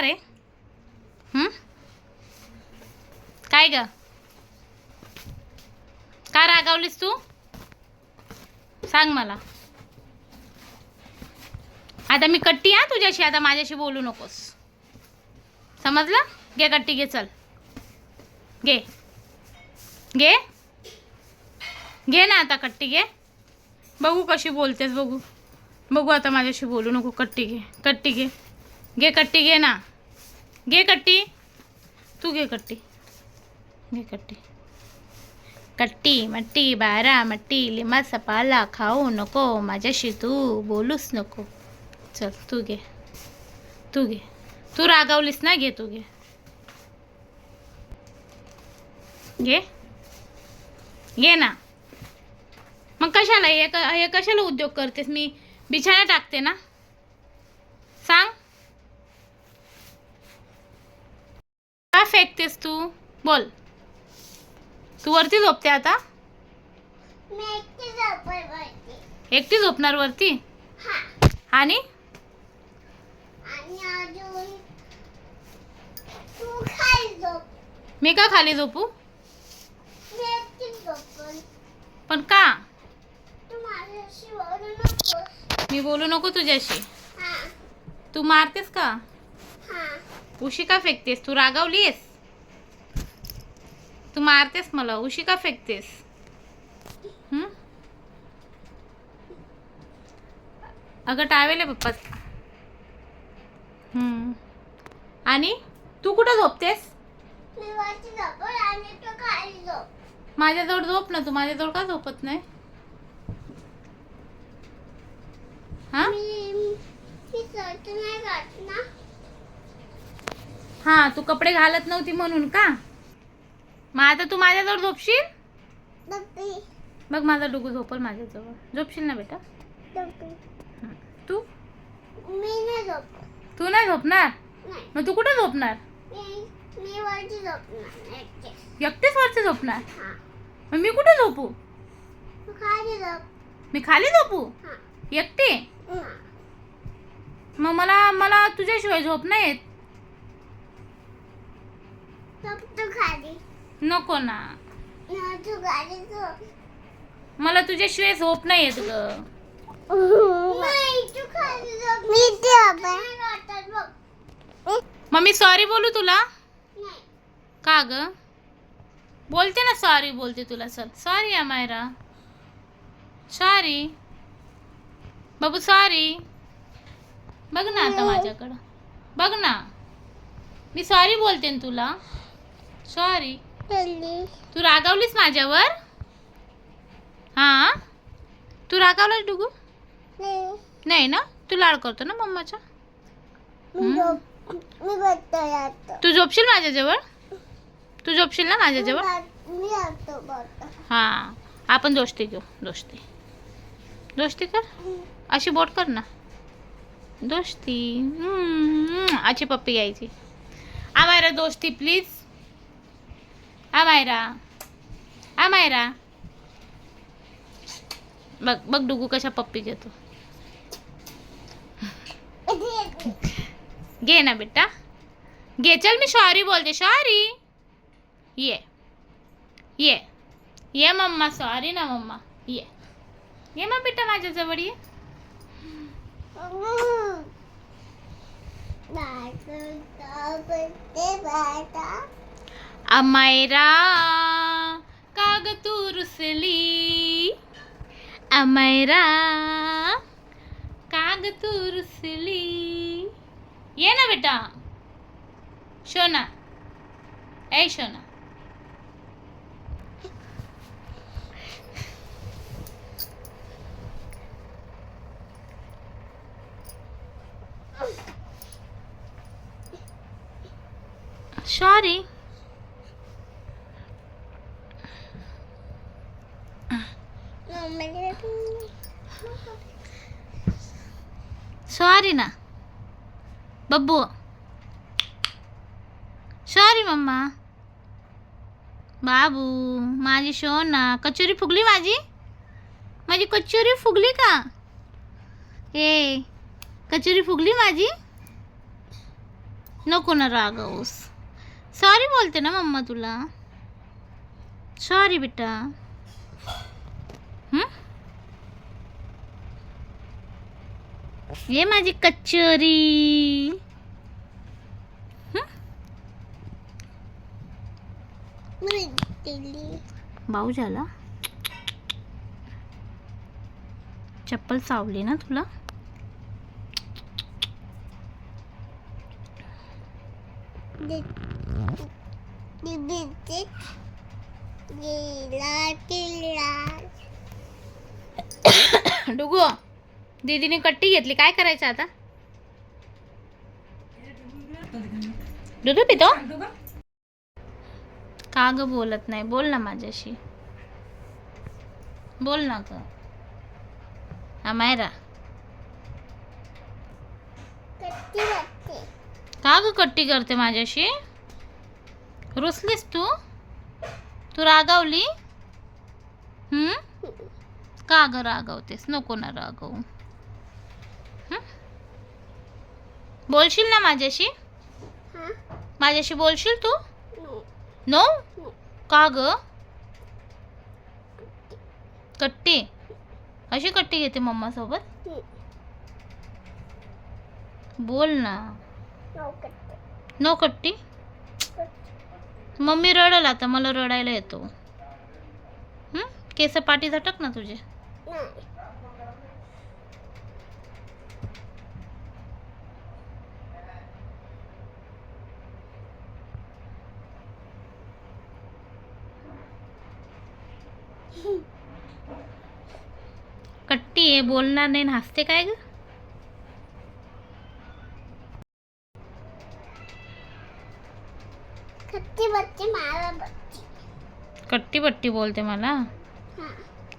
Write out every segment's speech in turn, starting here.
रे? काय ग? का रागावलीस तू? सांग मला. आता मी कट्टी हा तुझ्याशी, आता माझ्याशी बोलू नकोस, समजलं? घे कट्टी, घे, चल घे घे घे ना आता कट्टी घे. बघू कशी बोलतेस, बघू बघू. आता माझ्याशी बोलू नको. कट्टी घे, कट्टी घे, घे कट्टी, घे ना, घे कट्टी. तू घे कट्टी, घे कट्टी. कट्टी मट्टी बारा मट्टी लिंबा सपाला खाऊ नको, माझ्याशी तू बोलूच नको. चल तू घे, तू घे. तू रागावलीस ना, घे तू, घे घे घे ना. मग कशाला हे कशाला उद्योग करतेस? मी बिछाना टाकते ना. सांग, का फेकतेस तू? बोल. तू वरती झोपते आता? एकटी झोपणार वरती? आणि मी का खाली झोपू? पण का? मी बोलू नको तुझ्याशी? तू मारतेस का? उशी का फेकतेस? तू रागावलीस? तू मारतेस मला, उशी का फेकतेस? अगं टावेल आहे पप्पा. आणि तू कुठं झोपतेस? माझ्याजवळ झोप ना. तू माझ्याजवळ का झोपत नाही? हा, तू कपडे घालत नव्हती म्हणून का? मग आता तू माझ्याजवळ झोपशील? बघ माझा डुगू झोपल माझ्याजवळ. झोपशील ना बेटा? तू? तू नाही झोपणार? मग तू कुठे झोपणार? एकटेच वरती झोपणार? मग मी कुठे झोपू? मी खाली झोपू एकटी? मग मला तुझ्याशिवाय झोप नाही येत. नको ना, मला तुझ्याशिवाय झोप नाही येत ग. मम्मी सॉरी बोलू तुला? का ग? बोलते ना, सॉरी बोलते तुला. चल सॉरी अमायरा, सॉरी बाबू, सॉरी. बघ ना आता माझ्याकडं, बघ ना. मी सॉरी बोलते ना तुला. सॉरी. तू रागावलीस माझ्यावर? हा, तू रागावलास डुगू? नाही ना, तू लाड करतो ना मम्माचा. तू झोपशील माझ्याजवळ? तू झोपशील ना माझ्याजवळ? हा, आपण दोस्ती घेऊ. दोस्ती, दोस्ती कर. अशी बोट कर ना, दोस्ती. आजी पप्पी यायची. अमायरा दोस्ती प्लीज. अमायरा, अमायरा. बघ बघ डुगू कशा पप्पी घेतो. घे ना बेटा, घे. चल मी सॉरी बोलते. सॉरी. ये ये ये मम्मा, सॉरी ना मम्मा. ये ये मग बेटा माझ्याजवळ ये. अमायरा काग तू रुसली, अमायरा काग तू रुसली. ये ना बेटा. शोना, ए शोना. सॉरी. सॉरी ना बब्बू. Sorry mamma. बाबू माझी शोना. कचोरी फुगली माझी? माझी कचोरी फुगली का? ए कचोरी फुगली माझी? नको ना रागवूस. सॉरी बोलते ना मम्मा तुला. सॉरी बेटा. ये माझी कचोरी. भाऊ झाला. चप्पल चावली ना तुला. डुगो दीदीने कट्टी घेतली. काय करायचं आता. दूध पितो का ग. बोलत नाही. बोल ना माझ्याशी. बोल ना ग. अमायरा का ग कट्टी करते माझ्याशी. रुसलीस तू. तू रागावली. का ग रागावतेस. नको ना रागवू. बोलशील ना माझ्याशी. माझ्याशी बोलशील तू. नो का ग. कट्टी अशी कट्टी घेते मम्मा सोबत. बोल ना. नो कट्टी. मम्मी रडल आता. मला रडायला येतो. केस पाठी झटक ना तुझे. कट्टी आहे. बोलणार नाही. हसते काय ग. कट्टी बट्टी बोलते मला.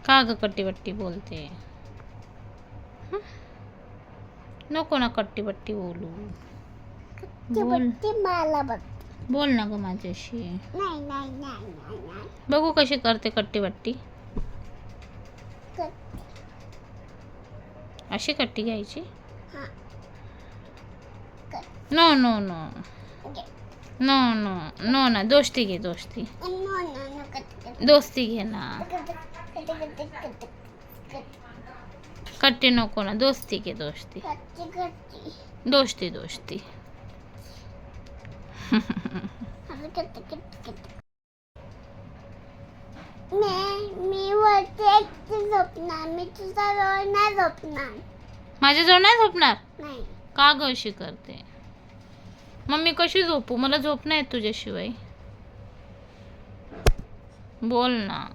का ग कट्टी बट्टी बोलते. नको ना कट्टी बट्टी बोलू. बोल ना ग माझ्याशी. बघू कशी करते कट्टी बट्टी. अशी कट्टी घ्यायची. No no no no no no ना. दोस्ती घे. दोस्ती दोस्ती घे ना. कट्टी नको ना. दोस्ती घे. दोस्ती दोस्ती दोस्ती. मी वरती एकटी झोपणार. मी तुझा जवळ नाही झोपणार. माझ्याजवळ नाही झोपणार. नाही. का ग अशी करते. मम्मी कशी झोपू. मला झोप नाही येत तुझ्याशिवाय. बोल ना.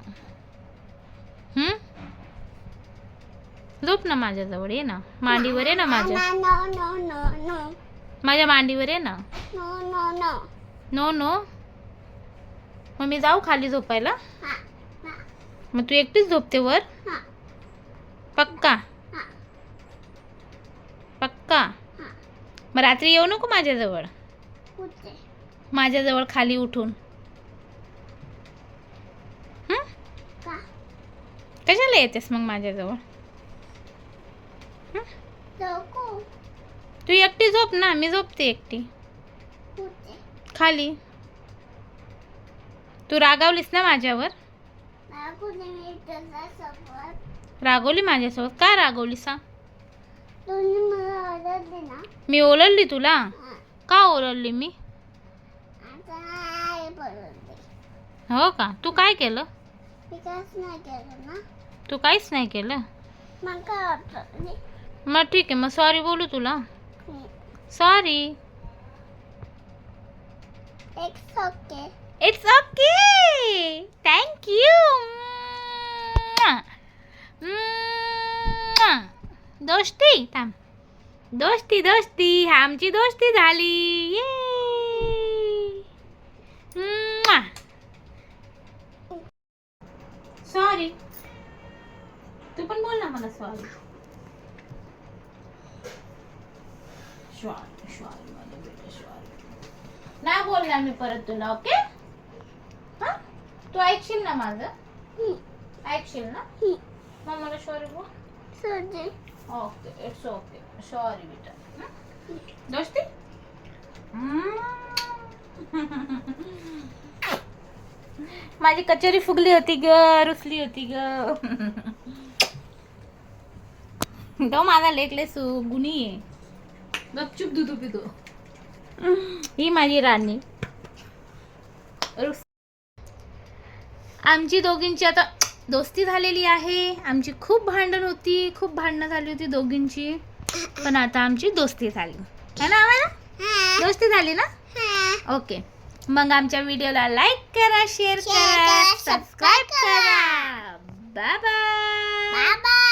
झोप ना माझ्याजवळ. ये ना मांडीवर. ये ना माझ्या. No no no no. माझ्या मांडीवर. ये ना. No no no. No no. मग मी जाऊ खाली झोपायला. मग तू एकटीच झोपते वर. पक्का पक्का. मग रात्री येऊ नको माझ्याजवळ. माझ्याजवळ खाली उठून. कशाला येतेस मग माझ्याजवळ. तू एकटी झोप ना. मी झोपते एकटी खाली. तू रागावलीस ना माझ्यावर. रागवली माझ्यासोबत. का रागवली सांग. मी ओरडली तुला. का ओरडली मी. हो का. तू काय केलं. तू काहीच नाही केलं. मग ठीक आहे. मग सॉरी बोलू तुला. Sorry. It's okay. Thank you. दोस्ती थांब. दोस्ती दोस्ती. आमची दोस्ती झाली. ये. सॉरी. तू पण बोल ना मला सॉरी. सॉरी सॉरी माझं बेटा सॉरी. नाही बोलणार मी परत तुला. ओके. हा तू ऐकशील ना माझं. ऐकशील ना. मग मला सॉरी बोल. ओके. It's okay. सॉरी बेटा. दोस्ती. माझी कचोरी फुगली होती ग, रुसली होती ग. तो माझा लेकले गुणी आहे. गपचूप दूध पितो. ही माझी राणी. आमची दोघींची आता दोस्ती झालेली आहे. आमची खूप भांडण होती, खूप भांडणं झाली होती दोघींची, पण आता आमची दोस्ती झाली है ना. आम्हाला दोस्ती झाली ना. ओके, मग आमच्या व्हिडिओला लाईक करा, शेअर करा, सबस्क्राईब करा. Bye bye. Bye bye.